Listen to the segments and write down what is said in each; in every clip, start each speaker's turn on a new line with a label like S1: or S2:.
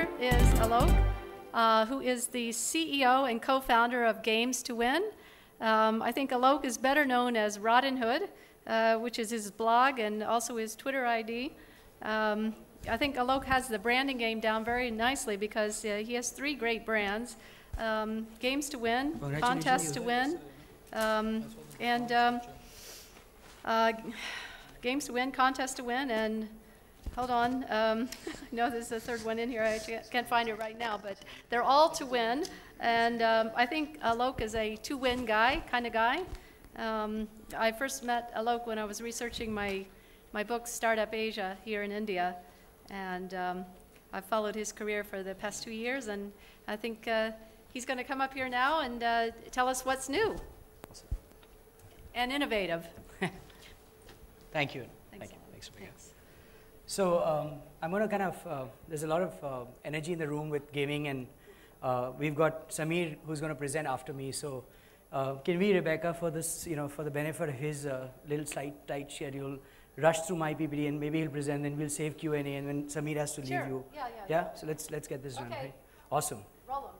S1: here is Alok, who is the CEO and co-founder of Games2win. I think Alok is better known as Robin Hood, which is his blog and also his Twitter ID. I think Alok has the branding game down very nicely because he has 3 great brands: Games2win, Contest to Win, and Games2win, Contest to Win, and hold on, no, there's a 3rd one in here. I can't find it right now, but they're all to win. And I think Alok is a to-win guy, kind of guy. I first met Alok when I was researching my book, Startup Asia, here in India. And I've followed his career for the past 2 years, and I think he's going to come up here now and tell us what's new and innovative.
S2: Thank you.
S1: Thanks
S2: for being here. So I'm going to kind of, there's a lot of energy in the room with gaming, and we've got Samir who's going to present after me. So can we, Rebecca, for this, for the benefit of his little tight schedule, rush through my PPT and maybe he'll present, then we'll save Q&A, and when Samir has to leave you. Yeah? So let's get this done. Okay. Awesome.
S1: Roll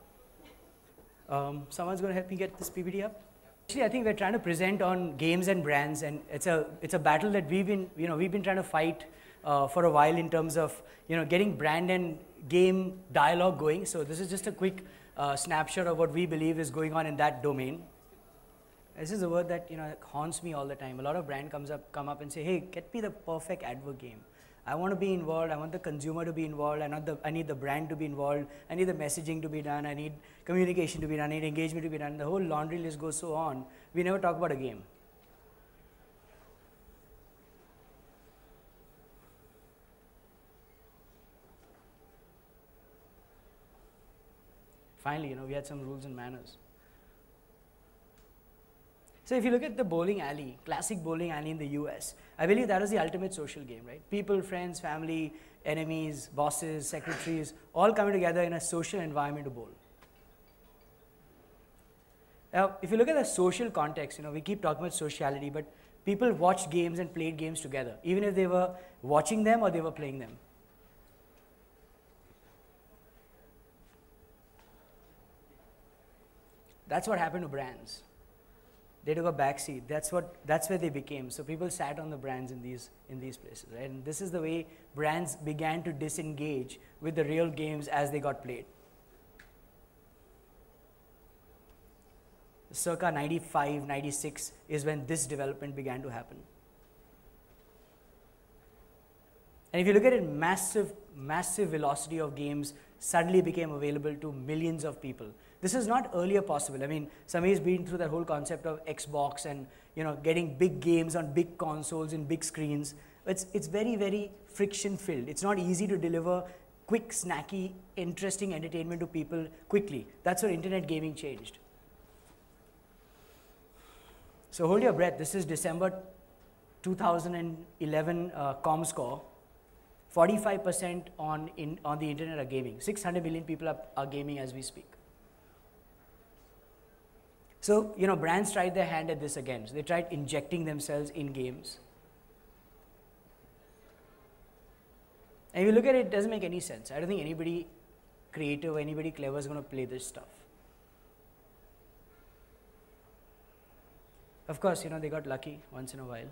S1: them.
S2: Someone's going to help me get this PPT up? Actually, I think we're trying to present on games and brands, and it's a battle that we've been trying to fight for a while in terms of getting brand and game dialogue going. So this is just a quick snapshot of what we believe is going on in that domain. This is a word that haunts me all the time. A lot of brands come up and say, "Hey, get me the perfect advert game. I want to be involved. I want the consumer to be involved. I need the brand to be involved. I need the messaging to be done. I need communication to be done. I need engagement to be done." The whole laundry list goes so on. We never talk about a game. Finally, we had some rules and manners. So if you look at the bowling alley, classic bowling alley in the US, I believe that was the ultimate social game, right? People, friends, family, enemies, bosses, secretaries, all coming together in a social environment to bowl. Now, if you look at the social context, we keep talking about sociality, but people watched games and played games together, even if they were watching them or they were playing them. That's what happened to brands. They took a backseat. That's where they became. So people sat on the brands in these places, right? And this is the way brands began to disengage with the real games as they got played. Circa 95, 96 is when this development began to happen. And if you look at it, massive velocity of games suddenly became available to millions of people. This is not earlier possible. I mean, Samir's been through that whole concept of Xbox and getting big games on big consoles and big screens. It's very, very friction filled. It's not easy to deliver quick, snacky, interesting entertainment to people quickly. That's where internet gaming changed. So hold your breath. This is December 2011 ComScore. 45% on the internet are gaming. 600 million people are gaming as we speak. So, brands tried their hand at this again. So they tried injecting themselves in games. And if you look at it, it doesn't make any sense. I don't think anybody creative or anybody clever is going to play this stuff. Of course, they got lucky once in a while.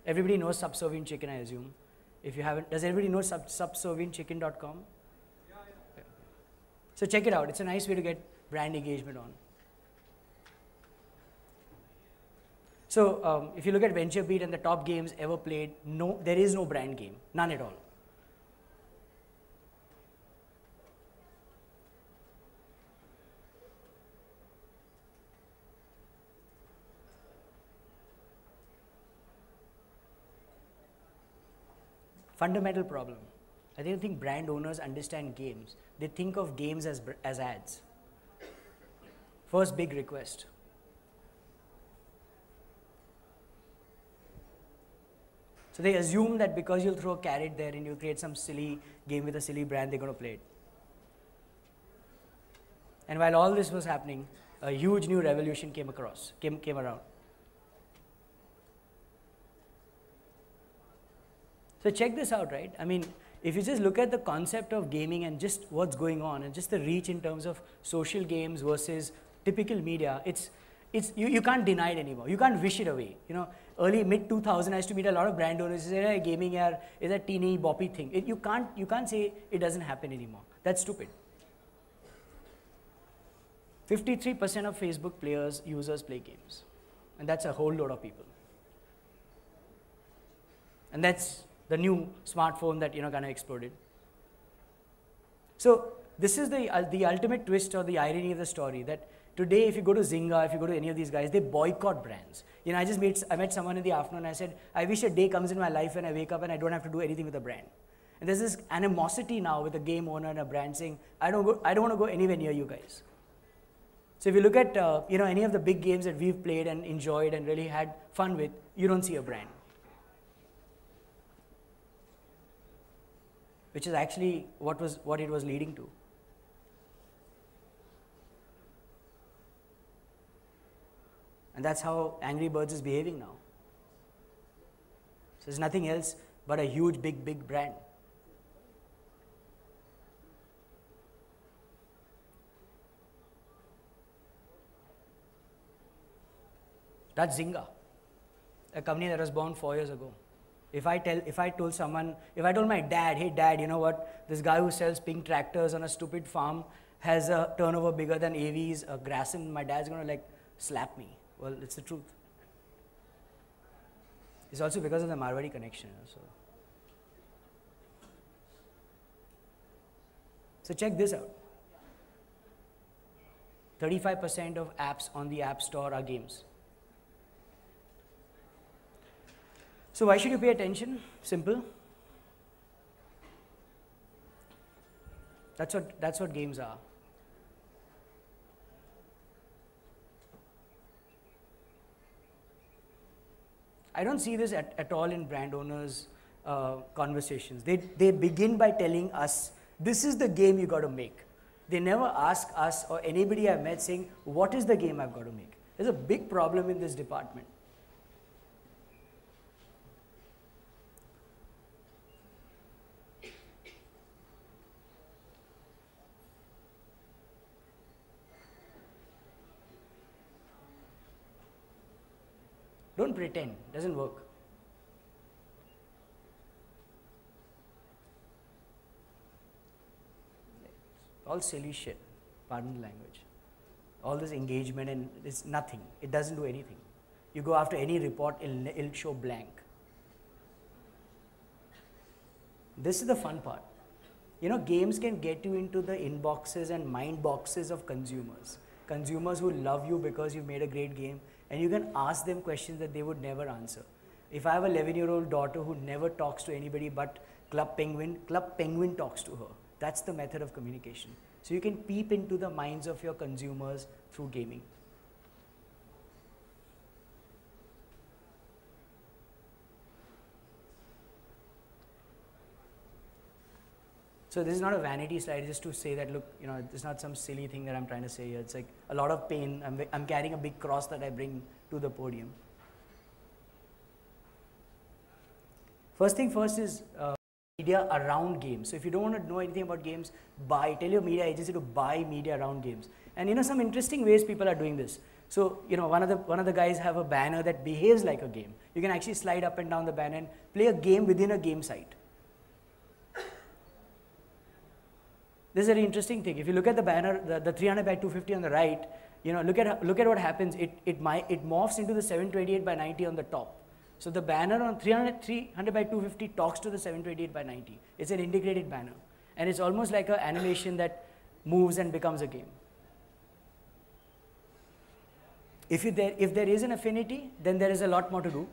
S2: Everybody knows Subservient Chicken, I assume. If you haven't, does everybody know subservientchicken.com? Yeah. So check it out. It's a nice way to get brand engagement on. So if you look at VentureBeat and the top games ever played, there is no brand game, none at all. Fundamental problem. I don't think brand owners understand games. They think of games as ads. First big request. So they assume that because you'll throw a carrot there and you'll create some silly game with a silly brand, they're going to play it. And while all this was happening, a huge new revolution came around. So check this out, right? I mean, if you just look at the concept of gaming and just what's going on and just the reach in terms of social games versus typical media, you can't deny it anymore. You can't wish it away. You know, early mid 2000, I used to meet a lot of brand owners who say, hey, gaming is a teeny boppy thing. You can't say it doesn't happen anymore. That's stupid. 53% of Facebook users play games, and that's a whole load of people. And that's the new smartphone that kind of exploded. So this is the ultimate twist or the irony of the story, that today if you go to Zynga, if you go to any of these guys, they boycott brands. You know, I met someone in the afternoon and I said, I wish a day comes in my life when I wake up and I don't have to do anything with a brand. And there's this animosity now with a game owner and a brand saying, I don't want to go anywhere near you guys. So if you look at any of the big games that we've played and enjoyed and really had fun with, you don't see a brand. Which is actually what it was leading to. And that's how Angry Birds is behaving now. So it's nothing else but a huge, big brand. That's Zynga, a company that was born 4 years ago. If I told my dad, hey dad, you know what, this guy who sells pink tractors on a stupid farm has a turnover bigger than AV's Grasim, my dad's going to like slap me. Well, it's the truth. It's also because of the Marwari connection. So check this out. 35% of apps on the App Store are games. So why should you pay attention? Simple. That's what games are. I don't see this at all in brand owners' conversations. They begin by telling us, this is the game you got to make. They never ask us or anybody I've met saying, what is the game I've got to make? There's a big problem in this department. Don't pretend, doesn't work. All silly shit, pardon the language. All this engagement and it's nothing. It doesn't do anything. You go after any report, it'll show blank. This is the fun part. You know, games can get you into the inboxes and mind boxes of consumers. Consumers who love you because you made a great game, and you can ask them questions that they would never answer. If I have an 11-year-old daughter who never talks to anybody but Club Penguin talks to her. That's the method of communication. So you can peep into the minds of your consumers through gaming. So this is not a vanity slide, just to say that, look, it's not some silly thing that I'm trying to say here. It's like a lot of pain. I'm carrying a big cross that I bring to the podium. First thing first is media around games. So if you don't want to know anything about games, tell your media agency to buy media around games. And some interesting ways people are doing this. So one of the guys have a banner that behaves like a game. You can actually slide up and down the banner and play a game within a game site. This is a very interesting thing. If you look at the banner, the 300 by 250 on the right, look at what happens. It morphs into the 728 by 90 on the top. So the banner on 300 by 250 talks to the 728 by 90. It's an integrated banner, and it's almost like an animation that moves and becomes a game. If there is an affinity, then there is a lot more to do.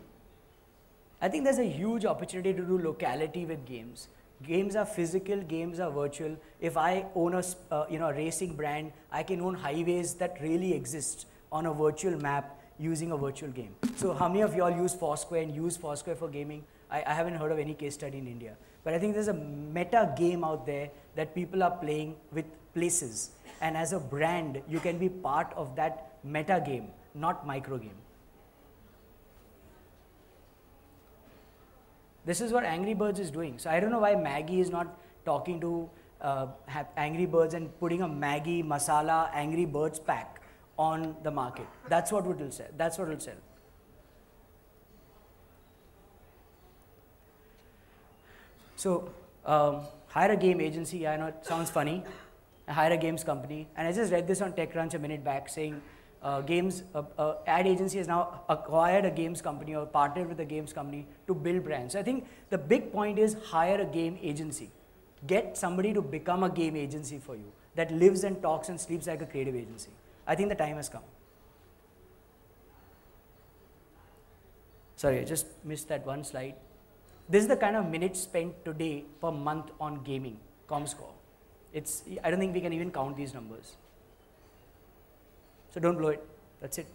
S2: I think there's a huge opportunity to do locality with games. Games are physical, games are virtual. If I own a racing brand, I can own highways that really exist on a virtual map using a virtual game. So how many of y'all use Foursquare and use Foursquare for gaming? I haven't heard of any case study in India. But I think there's a meta game out there that people are playing with places. And as a brand, you can be part of that meta game, not micro game. This is what Angry Birds is doing. So I don't know why Maggie is not talking to Angry Birds and putting a Maggie masala Angry Birds pack on the market. That's what it will sell. That's what it will sell. So hire a game agency. I know it sounds funny. Hire a games company. And I just read this on TechCrunch a minute back saying ad agency has now acquired a games company or partnered with a games company to build brands. So I think the big point is hire a game agency. Get somebody to become a game agency for you that lives and talks and sleeps like a creative agency. I think the time has come. Sorry, I just missed that one slide. This is the kind of minutes spent today per month on gaming, ComScore. I don't think we can even count these numbers. So don't blow it. That's it.